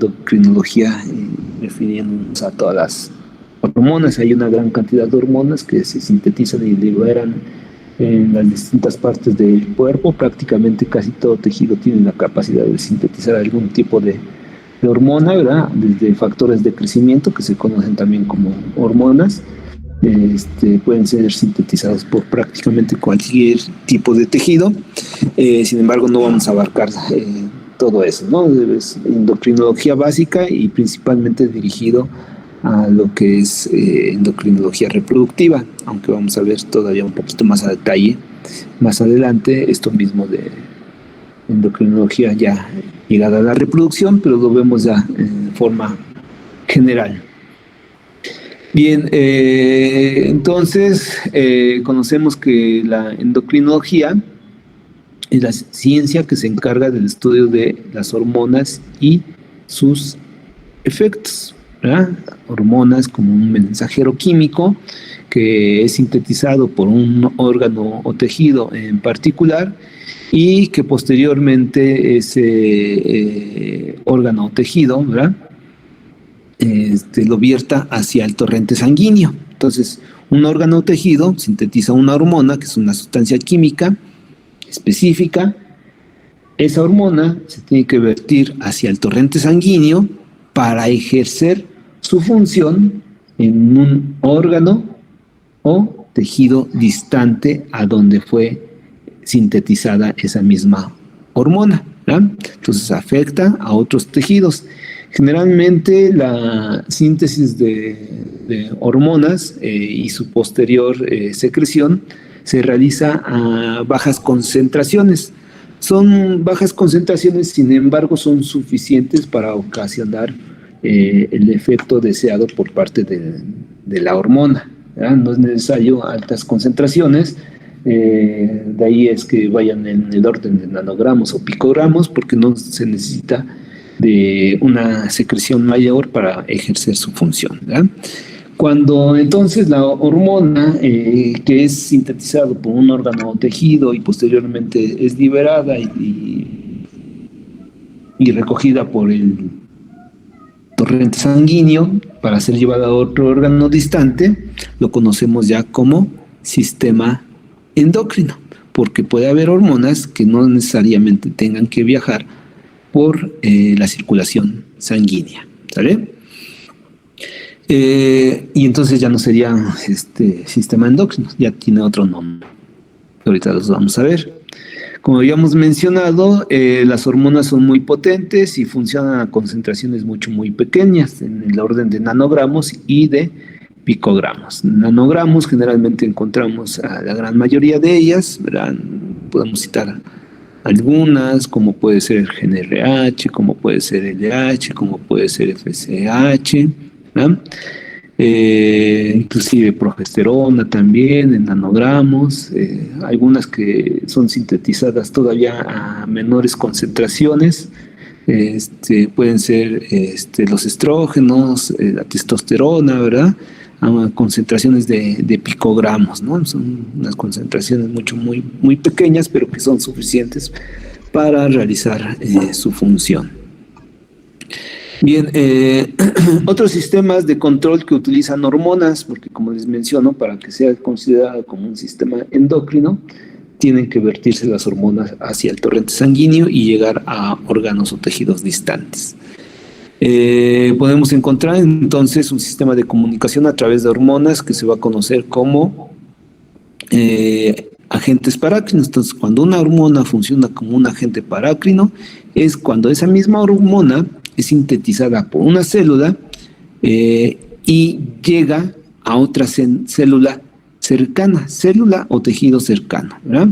endocrinología, refiriéndonos a todas las hormonas. Hay una gran cantidad de hormonas que se sintetizan y liberan en las distintas partes del cuerpo. Prácticamente casi todo tejido tiene la capacidad de sintetizar algún tipo de hormona, ¿verdad? Desde factores de crecimiento, que se conocen también como hormonas, pueden ser sintetizados por prácticamente cualquier tipo de tejido. Sin embargo, no vamos a abarcar todo eso, ¿no? Es endocrinología básica y principalmente dirigido a lo que es endocrinología reproductiva, aunque vamos a ver todavía un poquito más a detalle más adelante esto mismo de endocrinología ya llegada a la reproducción, pero lo vemos ya en forma general. Bien, entonces conocemos que la endocrinología es la ciencia que se encarga del estudio de las hormonas y sus efectos, ¿verdad? Hormonas como un mensajero químico que es sintetizado por un órgano o tejido en particular y que posteriormente ese órgano o tejido, ¿verdad? Lo vierta hacia el torrente sanguíneo. Entonces, un órgano o tejido sintetiza una hormona, que es una sustancia química específica. Esa hormona se tiene que vertir hacia el torrente sanguíneo para ejercer su función en un órgano o tejido distante a donde fue sintetizada esa misma hormona, ¿verdad? Entonces afecta a otros tejidos. Generalmente la síntesis de hormonas y su posterior secreción se realiza a bajas concentraciones. Son bajas concentraciones, sin embargo, son suficientes para ocasionar el efecto deseado por parte de la hormona, ¿verdad? No es necesario altas concentraciones, de ahí es que vayan en el orden de nanogramos o picogramos, porque no se necesita de una secreción mayor para ejercer su función, ¿verdad? Cuando entonces la hormona que es sintetizado por un órgano o tejido y posteriormente es liberada y recogida por el torrente sanguíneo para ser llevada a otro órgano distante, lo conocemos ya como sistema endocrino, porque puede haber hormonas que no necesariamente tengan que viajar por la circulación sanguínea, ¿sale? Y entonces ya no sería sistema endocrino, ya tiene otro nombre. Ahorita los vamos a ver. Como habíamos mencionado, las hormonas son muy potentes y funcionan a concentraciones muy pequeñas, en el orden de nanogramos y de picogramos. Nanogramos generalmente encontramos a la gran mayoría de ellas, ¿verdad? Podemos citar algunas, como puede ser el GnRH, como puede ser el LH, como puede ser FSH, ¿no? Inclusive progesterona también en nanogramos, algunas que son sintetizadas todavía a menores concentraciones, pueden ser los estrógenos, la testosterona, ¿verdad? A concentraciones de picogramos, ¿no? Son unas concentraciones muy pequeñas, pero que son suficientes para realizar su función. Bien, otros sistemas de control que utilizan hormonas, porque como les menciono, para que sea considerado como un sistema endocrino, tienen que vertirse las hormonas hacia el torrente sanguíneo y llegar a órganos o tejidos distantes. Podemos encontrar entonces un sistema de comunicación a través de hormonas que se va a conocer como agentes parácrinos. Entonces, cuando una hormona funciona como un agente parácrino, es cuando esa misma hormona es sintetizada por una célula y llega a otra célula cercana, célula o tejido cercano, ¿verdad?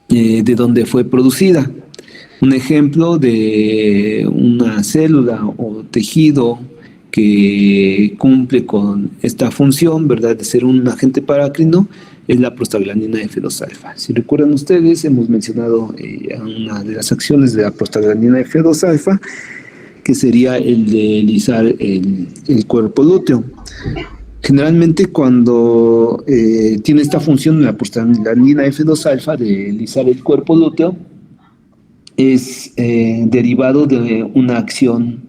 De donde fue producida. Un ejemplo de una célula o tejido que cumple con esta función, ¿verdad?, de ser un agente parácrino, es la prostaglandina F2-alfa. Si recuerdan ustedes, hemos mencionado una de las acciones de la prostaglandina F2-alfa, que sería el de lisar el cuerpo lúteo. Generalmente cuando tiene esta función la prostaglandina F2-alfa de lisar el cuerpo lúteo, es derivado de una acción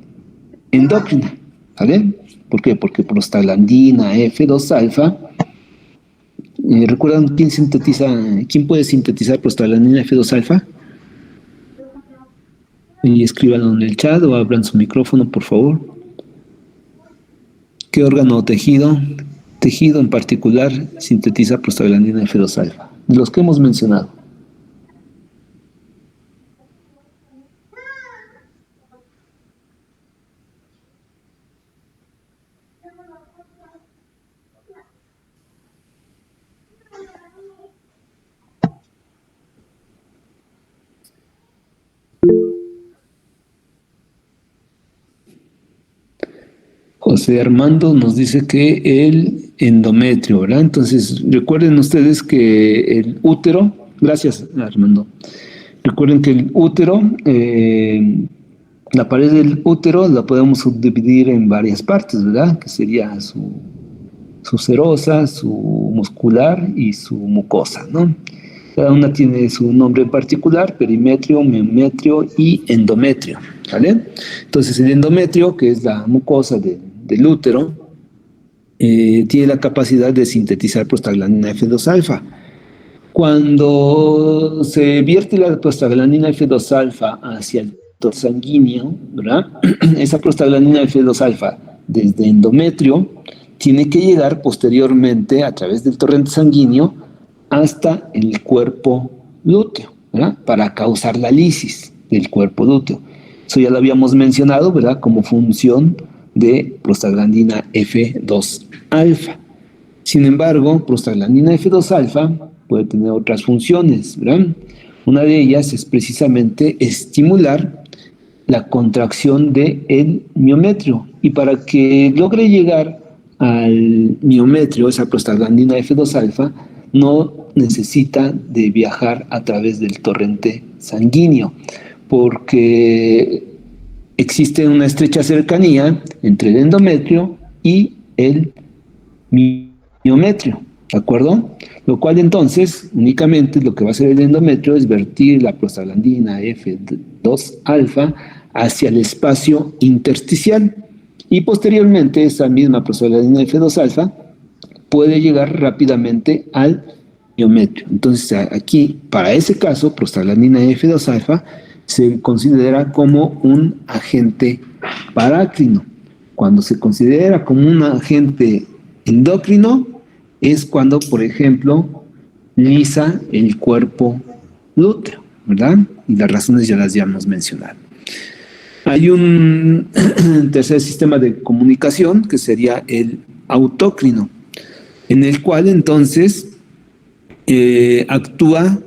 endocrina, ¿vale? ¿Por qué? Porque prostaglandina F2 alfa, ¿recuerdan quién puede sintetizar prostaglandina F2 alfa? Y escríbanlo en el chat o abran su micrófono, por favor. ¿Qué órgano o tejido? Tejido en particular sintetiza prostaglandina F2 alfa. De los que hemos mencionado. José Armando nos dice que el endometrio, ¿verdad? Entonces, recuerden ustedes que el útero, gracias Armando, recuerden que el útero, la pared del útero la podemos subdividir en varias partes, ¿verdad? Que sería su serosa, su muscular y su mucosa, ¿no? Cada una tiene su nombre en particular: perimetrio, miometrio y endometrio, ¿vale? Entonces, el endometrio, que es la mucosa del útero, tiene la capacidad de sintetizar prostaglandina F2 alfa. Cuando se vierte la prostaglandina F2 alfa hacia el torrente sanguíneo, ¿verdad? Esa prostaglandina F2 alfa desde endometrio tiene que llegar posteriormente a través del torrente sanguíneo hasta el cuerpo lúteo, ¿verdad? Para causar la lisis del cuerpo lúteo. Eso ya lo habíamos mencionado, ¿verdad? Como función de prostaglandina F2 alfa. Sin embargo, prostaglandina F2 alfa puede tener otras funciones, ¿verdad? Una de ellas es precisamente estimular la contracción del miometrio. Y para que logre llegar al miometrio, esa prostaglandina F2 alfa, no necesita de viajar a través del torrente sanguíneo, porque existe una estrecha cercanía entre el endometrio y el miometrio, ¿de acuerdo? Lo cual entonces únicamente lo que va a hacer el endometrio es vertir la prostaglandina F2 alfa hacia el espacio intersticial, y posteriormente esa misma prostaglandina F2 alfa puede llegar rápidamente al miometrio. Entonces aquí, para ese caso, prostaglandina F2 alfa se considera como un agente parácrino. Cuando se considera como un agente endocrino es cuando, por ejemplo, lisa el cuerpo lúteo, ¿verdad? Y las razones ya las hemos mencionado. Hay un tercer sistema de comunicación que sería el autócrino, en el cual entonces actúa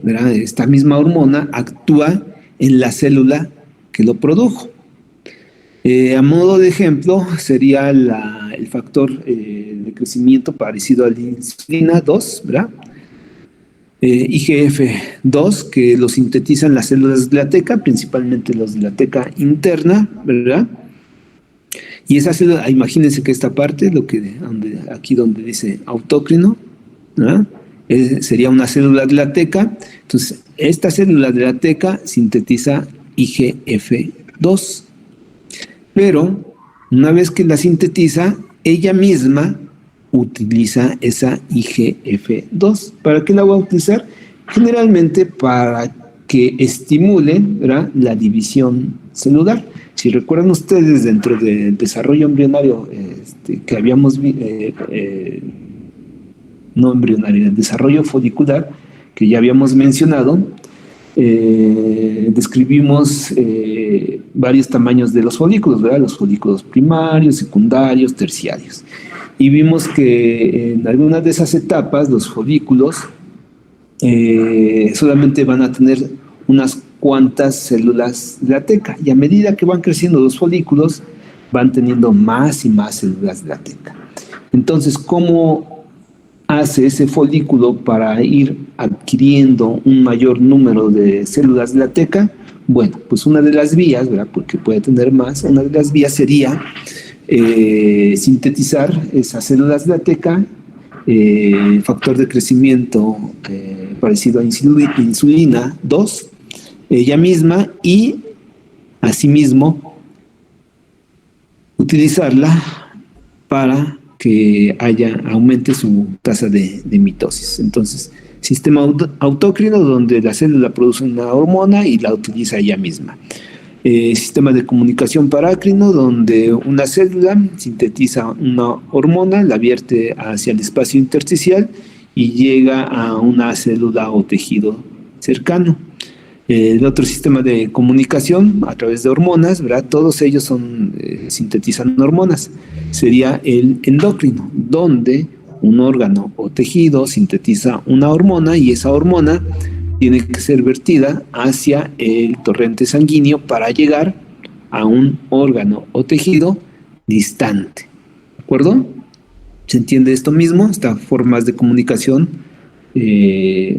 ¿verdad? Esta misma hormona actúa en la célula que lo produjo. A modo de ejemplo, sería el factor de crecimiento parecido a la insulina 2, ¿verdad? IGF-2, que lo sintetizan las células de la teca, principalmente los de la teca interna, ¿verdad? Y esa célula, imagínense que esta parte, aquí donde dice autócrino, ¿verdad? Sería una célula de la teca. Entonces, esta célula de la teca sintetiza IGF-2. Pero, una vez que la sintetiza, ella misma utiliza esa IGF-2. ¿Para qué la va a utilizar? Generalmente para que estimule, ¿verdad?, la división celular. Si recuerdan ustedes, dentro del desarrollo embrionario que habíamos no embrionario, el desarrollo folicular que ya habíamos mencionado, describimos varios tamaños de los folículos, ¿verdad? Los folículos primarios, secundarios, terciarios. Y vimos que en algunas de esas etapas los folículos solamente van a tener unas cuantas células de la teca, y a medida que van creciendo los folículos van teniendo más y más células de la teca. Entonces, ¿cómo hace ese folículo para ir adquiriendo un mayor número de células de la teca? Bueno, pues una de las vías, ¿verdad?, porque puede tener más, una de las vías sería sintetizar esas células de la teca, factor de crecimiento parecido a insulina 2, ella misma, y asimismo utilizarla para que aumente su tasa de mitosis. Entonces, sistema autócrino donde la célula produce una hormona y la utiliza ella misma. Sistema de comunicación parácrino donde una célula sintetiza una hormona, la vierte hacia el espacio intersticial y llega a una célula o tejido cercano. El otro sistema de comunicación a través de hormonas, ¿verdad? Todos ellos sintetizan hormonas. Sería el endocrino, donde un órgano o tejido sintetiza una hormona y esa hormona tiene que ser vertida hacia el torrente sanguíneo para llegar a un órgano o tejido distante. ¿De acuerdo? ¿Se entiende esto mismo? Estas formas de comunicación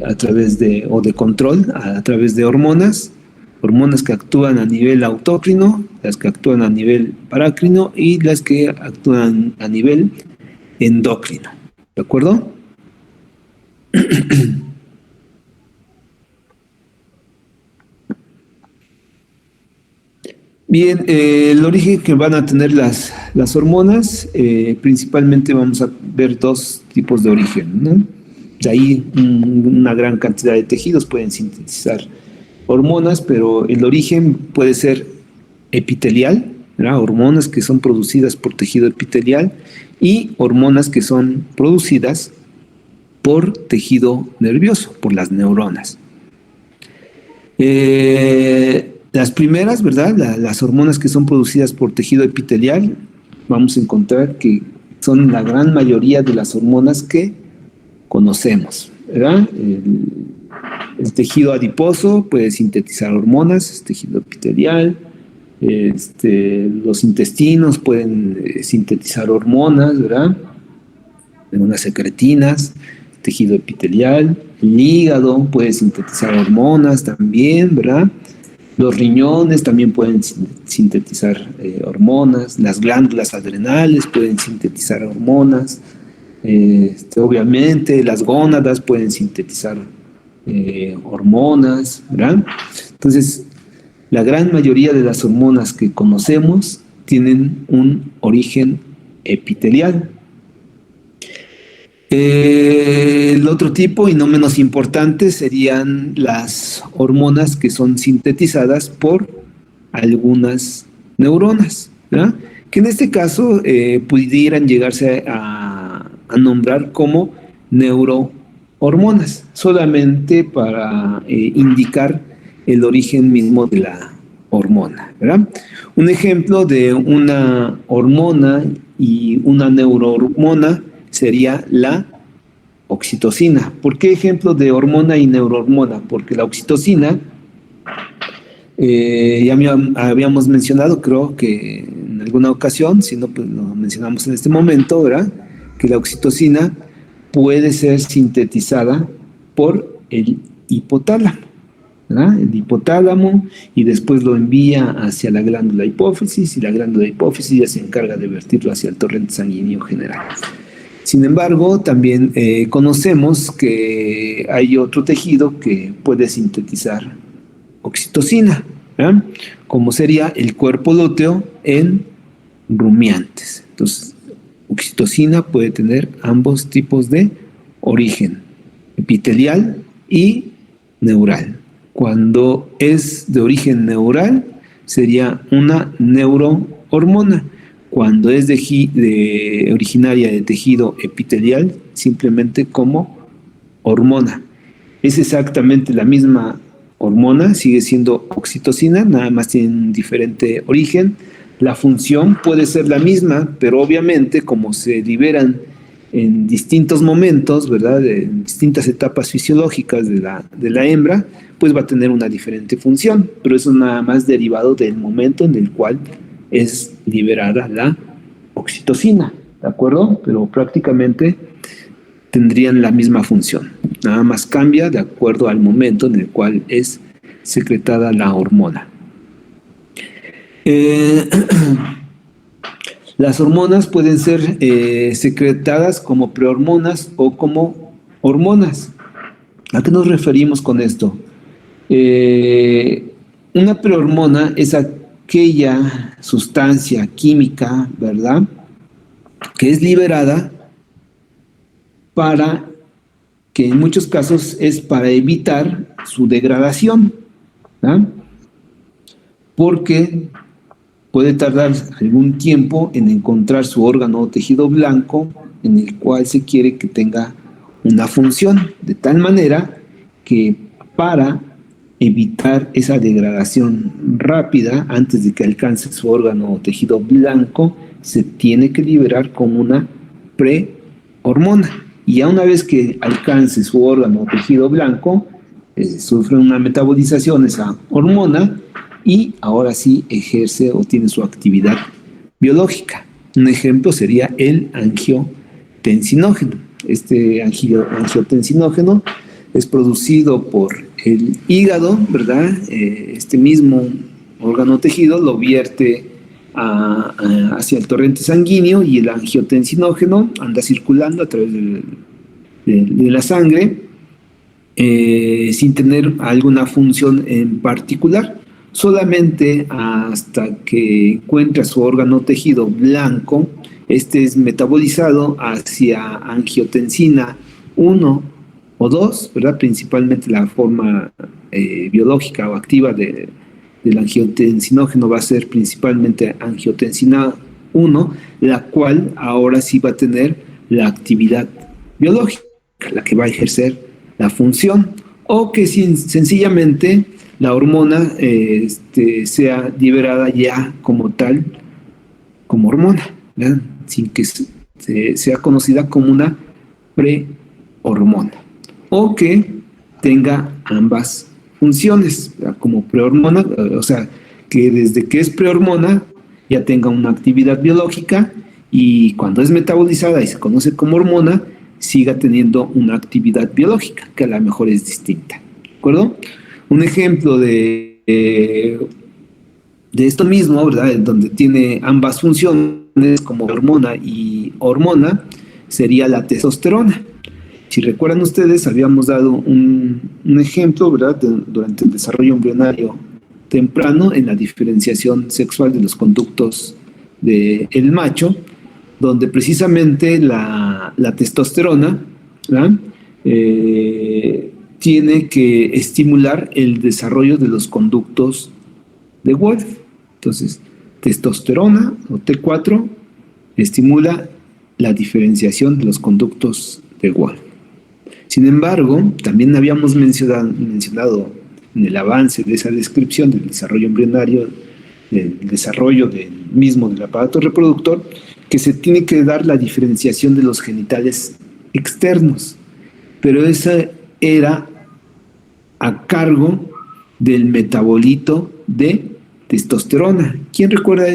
a través de control a través de hormonas que actúan a nivel autócrino, las que actúan a nivel parácrino y las que actúan a nivel endocrino. ¿De acuerdo? Bien, el origen que van a tener las hormonas, principalmente vamos a ver dos tipos de origen, ¿no? De ahí una gran cantidad de tejidos pueden sintetizar hormonas, pero el origen puede ser epitelial, ¿verdad? Hormonas que son producidas por tejido epitelial y hormonas que son producidas por tejido nervioso, por las neuronas. Las primeras, ¿verdad? Las hormonas que son producidas por tejido epitelial, vamos a encontrar que son la gran mayoría de las hormonas que conocemos, ¿verdad? El tejido adiposo puede sintetizar hormonas, es tejido epitelial. Los intestinos pueden sintetizar hormonas, ¿verdad? Hormonas secretinas, tejido epitelial. El hígado puede sintetizar hormonas también, ¿verdad? Los riñones también pueden sintetizar hormonas. Las glándulas adrenales pueden sintetizar hormonas. Obviamente las gónadas pueden sintetizar hormonas, ¿verdad? Entonces, la gran mayoría de las hormonas que conocemos tienen un origen epitelial. El otro tipo, y no menos importante, serían las hormonas que son sintetizadas por algunas neuronas, ¿verdad? Que en este caso pudieran llegarse a nombrar como neurohormonas, solamente para indicar el origen mismo de la hormona, ¿verdad? Un ejemplo de una hormona y una neurohormona sería la oxitocina. ¿Por qué ejemplo de hormona y neurohormona? Porque la oxitocina, ya habíamos mencionado, creo que en alguna ocasión, si no, pues lo mencionamos en este momento, ¿verdad? Que la oxitocina puede ser sintetizada por el hipotálamo, ¿verdad? El hipotálamo, y después lo envía hacia la glándula hipófisis, y la glándula hipófisis ya se encarga de vertirlo hacia el torrente sanguíneo general. Sin embargo, también conocemos que hay otro tejido que puede sintetizar oxitocina, ¿verdad? Como sería el cuerpo lúteo en rumiantes. Entonces, oxitocina puede tener ambos tipos de origen, epitelial y neural. Cuando es de origen neural, sería una neurohormona. Cuando es originaria de tejido epitelial, simplemente como hormona. Es exactamente la misma hormona, sigue siendo oxitocina, nada más tiene un diferente origen. La función puede ser la misma, pero obviamente como se liberan en distintos momentos, ¿verdad? En distintas etapas fisiológicas de la hembra, pues va a tener una diferente función, pero eso es nada más derivado del momento en el cual es liberada la oxitocina, ¿de acuerdo? Pero prácticamente tendrían la misma función, nada más cambia de acuerdo al momento en el cual es secretada la hormona. Las hormonas pueden ser secretadas como prehormonas o como hormonas. ¿A qué nos referimos con esto? Una prehormona es aquella sustancia química, ¿verdad?, que es liberada para que en muchos casos es para evitar su degradación, ¿verdad?, porque puede tardar algún tiempo en encontrar su órgano o tejido blanco en el cual se quiere que tenga una función, de tal manera que para evitar esa degradación rápida antes de que alcance su órgano o tejido blanco, se tiene que liberar como una prehormona. Y ya una vez que alcance su órgano o tejido blanco, sufre una metabolización esa hormona y ahora sí ejerce o tiene su actividad biológica. Un ejemplo sería el angiotensinógeno. Este angiotensinógeno es producido por el hígado, ¿verdad? Este mismo órgano tejido lo vierte hacia el torrente sanguíneo y el angiotensinógeno anda circulando a través de la sangre sin tener alguna función en particular. Solamente hasta que encuentra su órgano tejido blanco, este es metabolizado hacia angiotensina 1 o 2, ¿verdad? Principalmente la forma biológica o activa del angiotensinógeno va a ser principalmente angiotensina 1, la cual ahora sí va a tener la actividad biológica, la que va a ejercer la función, o que sencillamente la hormona sea liberada ya como tal, como hormona, ¿verdad?, sin que sea conocida como una prehormona, o que tenga ambas funciones, ¿verdad?, como prehormona, o sea, que desde que es prehormona ya tenga una actividad biológica y cuando es metabolizada y se conoce como hormona, siga teniendo una actividad biológica, que a lo mejor es distinta, ¿de acuerdo? Un ejemplo de esto mismo, ¿verdad?, donde tiene ambas funciones como hormona y hormona, sería la testosterona. Si recuerdan ustedes, habíamos dado un ejemplo, ¿verdad?, durante el desarrollo embrionario temprano en la diferenciación sexual de los conductos del macho, donde precisamente la testosterona, ¿verdad?, tiene que estimular el desarrollo de los conductos de Wolff. Entonces, testosterona o T4 estimula la diferenciación de los conductos de Wolff. Sin embargo, también habíamos mencionado en el avance de esa descripción del desarrollo embrionario, del desarrollo del aparato reproductor, que se tiene que dar la diferenciación de los genitales externos, pero esa era a cargo del metabolito de testosterona. ¿Quién recuerda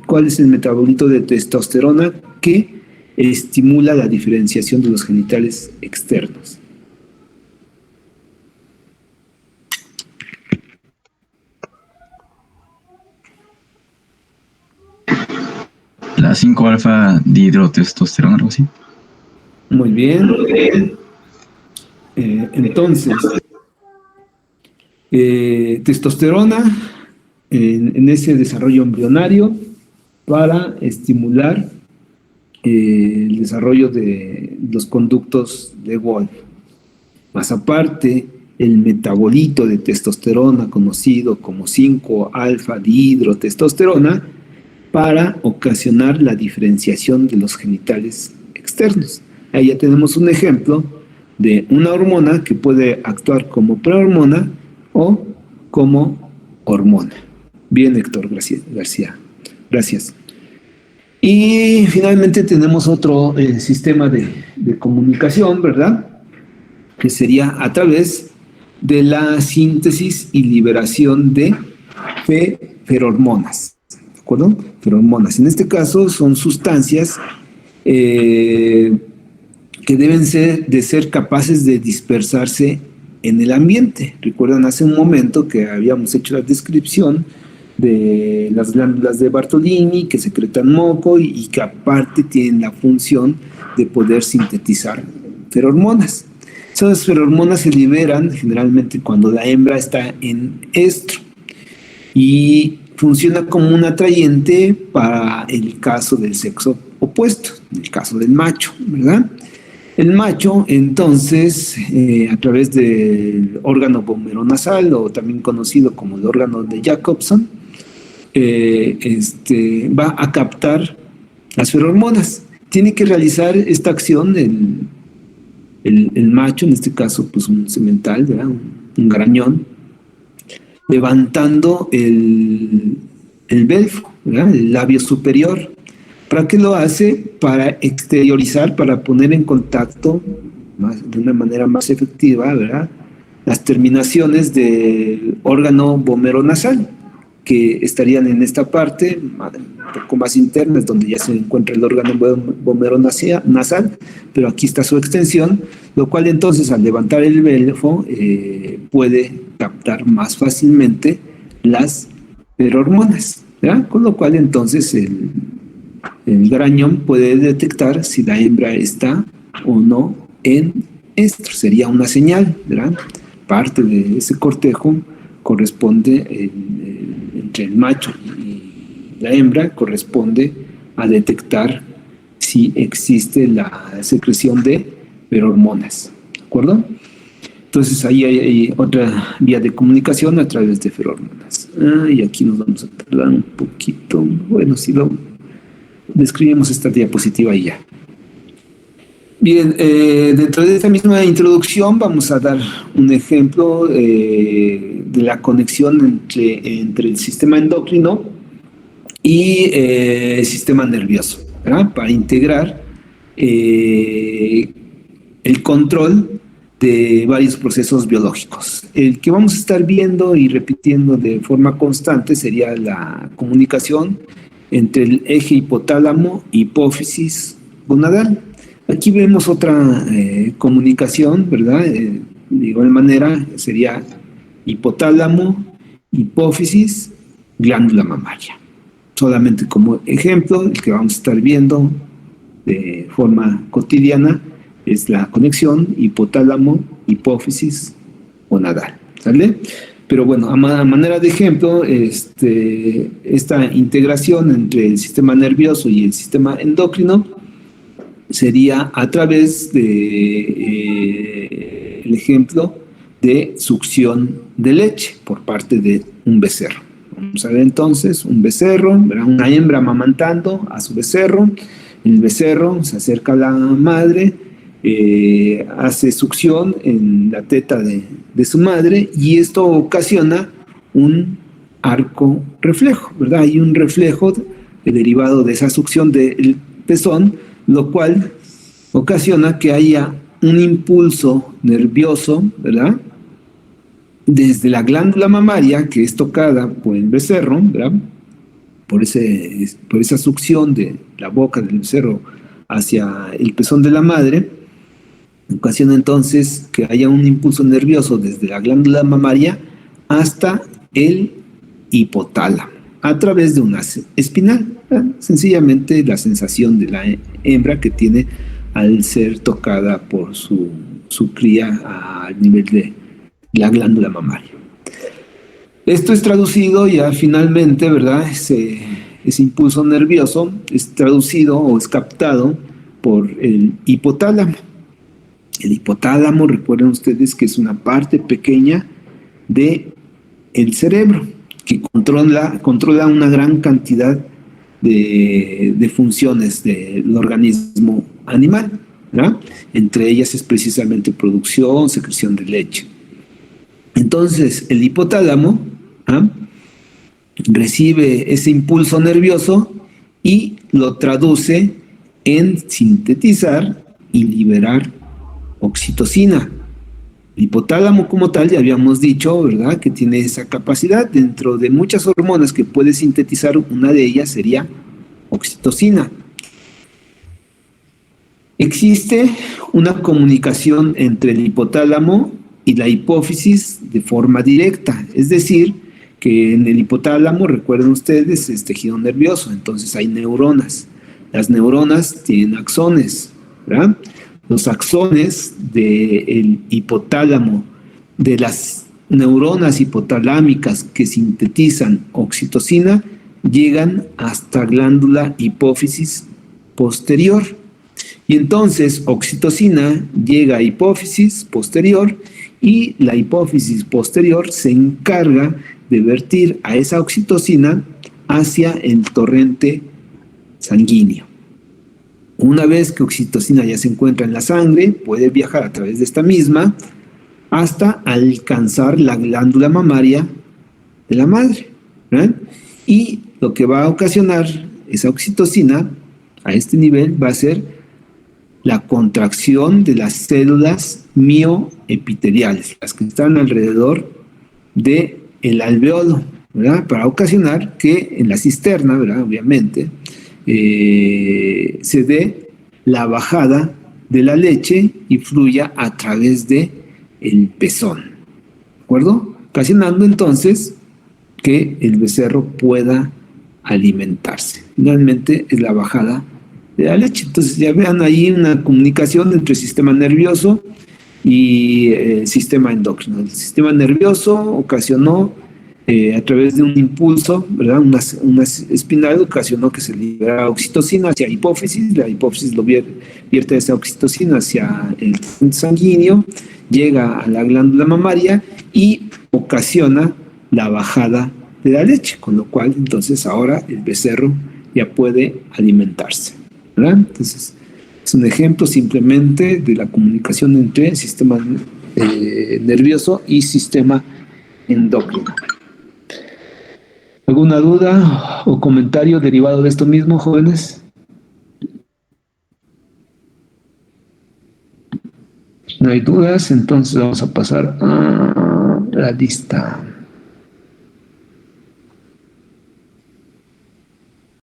cuál es el metabolito de testosterona que estimula la diferenciación de los genitales externos? La 5-alfa dihidrotestosterona, algo así. Muy bien. Entonces, testosterona en ese desarrollo embrionario para estimular el desarrollo de los conductos de Wolff. Más aparte, el metabolito de testosterona, conocido como 5-alfa dihidrotestosterona, para ocasionar la diferenciación de los genitales externos. Ahí ya tenemos un ejemplo de una hormona que puede actuar como prehormona o como hormona. Bien, Héctor García. Gracias. Y finalmente tenemos otro sistema de comunicación, ¿verdad?, que sería a través de la síntesis y liberación de ferormonas. ¿De acuerdo? Feromonas. En este caso son sustancias que deben de ser capaces de dispersarse en el ambiente. Recuerdan hace un momento que habíamos hecho la descripción de las glándulas de Bartolini que secretan moco y que aparte tienen la función de poder sintetizar ferormonas. Esas ferormonas se liberan generalmente cuando la hembra está en estro y funciona como un atrayente para el caso del sexo opuesto, en el caso del macho, ¿verdad? El macho, entonces, a través del órgano vomeronasal, o también conocido como el órgano de Jacobson, va a captar las ferormonas. Tiene que realizar esta acción el macho, en este caso, pues un semental, ¿verdad? Un grañón, levantando el belfo, ¿verdad? El labio superior. ¿Para qué lo hace? Para exteriorizar, para poner en contacto de una manera más efectiva, ¿verdad?, las terminaciones del órgano vomeronasal, que estarían en esta parte, un poco más interna, es donde ya se encuentra el órgano vomeronasal, pero aquí está su extensión, lo cual entonces al levantar el belfo puede captar más fácilmente las ferormonas, ¿verdad? Con lo cual entonces el grañón puede detectar si la hembra está o no en estro. Sería una señal, ¿verdad? Parte de ese cortejo corresponde entre el macho y la hembra, corresponde a detectar si existe la secreción de ferormonas, ¿de acuerdo? Entonces ahí hay otra vía de comunicación a través de ferormonas. Y aquí nos vamos a tardar un poquito. Bueno, si lo describimos esta diapositiva y ya. Bien, dentro de esta misma introducción vamos a dar un ejemplo de la conexión entre el sistema endocrino y el sistema nervioso, ¿verdad?, para integrar el control de varios procesos biológicos. El que vamos a estar viendo y repitiendo de forma constante sería la comunicación entre el eje hipotálamo, hipófisis, gonadal. Aquí vemos otra comunicación, ¿verdad? De igual manera sería hipotálamo, hipófisis, glándula mamaria. Solamente como ejemplo, el que vamos a estar viendo de forma cotidiana es la conexión hipotálamo, hipófisis, gonadal, ¿sale? Pero bueno, a manera de ejemplo, esta integración entre el sistema nervioso y el sistema endocrino sería a través de el ejemplo de succión de leche por parte de un becerro. Vamos a ver entonces un becerro, ¿verdad?, una hembra amamantando a su becerro. El becerro se acerca a la madre, hace succión en la teta de su madre, y esto ocasiona un arco reflejo, ¿verdad? Hay un reflejo derivado de esa succión del pezón, lo cual ocasiona que haya un impulso nervioso, ¿verdad?, desde la glándula mamaria, que es tocada por el becerro, ¿verdad?, por esa succión de la boca del becerro hacia el pezón de la madre, ocasiona entonces que haya un impulso nervioso desde la glándula mamaria hasta el hipotálamo, a través de una espinal, ¿verdad? Sencillamente la sensación de la hembra que tiene al ser tocada por su cría al nivel de la glándula mamaria. Esto es traducido ya finalmente, ¿verdad? Ese impulso nervioso es traducido o es captado por el hipotálamo. El hipotálamo, recuerden ustedes que es una parte pequeña del cerebro que controla una gran cantidad de funciones del organismo animal, ¿verdad? Entre ellas es precisamente producción, secreción de leche. Entonces, el hipotálamo recibe ese impulso nervioso y lo traduce en sintetizar y liberar oxitocina. El hipotálamo como tal, ya habíamos dicho, ¿verdad?, que tiene esa capacidad. Dentro de muchas hormonas que puede sintetizar, una de ellas sería oxitocina. Existe una comunicación entre el hipotálamo y la hipófisis de forma directa, es decir, que en el hipotálamo, recuerden ustedes, es tejido nervioso, entonces hay neuronas. Las neuronas tienen axones, ¿verdad? Los axones del hipotálamo, de las neuronas hipotalámicas que sintetizan oxitocina llegan hasta glándula hipófisis posterior. Y entonces oxitocina llega a hipófisis posterior y la hipófisis posterior se encarga de vertir a esa oxitocina hacia el torrente sanguíneo. Una vez que oxitocina ya se encuentra en la sangre, puede viajar a través de esta misma hasta alcanzar la glándula mamaria de la madre, ¿verdad? Y lo que va a ocasionar esa oxitocina a este nivel va a ser la contracción de las células mioepiteliales, las que están alrededor del alveolo, ¿verdad? Para ocasionar que en la cisterna, ¿verdad? Obviamente, se dé la bajada de la leche y fluya a través de el pezón, ¿de acuerdo? Ocasionando entonces que el becerro pueda alimentarse. Finalmente es la bajada de la leche. Entonces ya vean ahí una comunicación entre el sistema nervioso y el sistema endocrino. El sistema nervioso ocasionó a través de un impulso, ¿verdad? Una espinal ocasionó que se liberara oxitocina hacia hipófisis, la hipófisis lo vierte esa oxitocina hacia el sanguíneo, llega a la glándula mamaria y ocasiona la bajada de la leche, con lo cual entonces ahora el becerro ya puede alimentarse, ¿verdad? Entonces es un ejemplo simplemente de la comunicación entre el sistema nervioso y sistema endocrino. ¿Alguna duda o comentario derivado de esto mismo, jóvenes? No hay dudas, entonces vamos a pasar a la lista.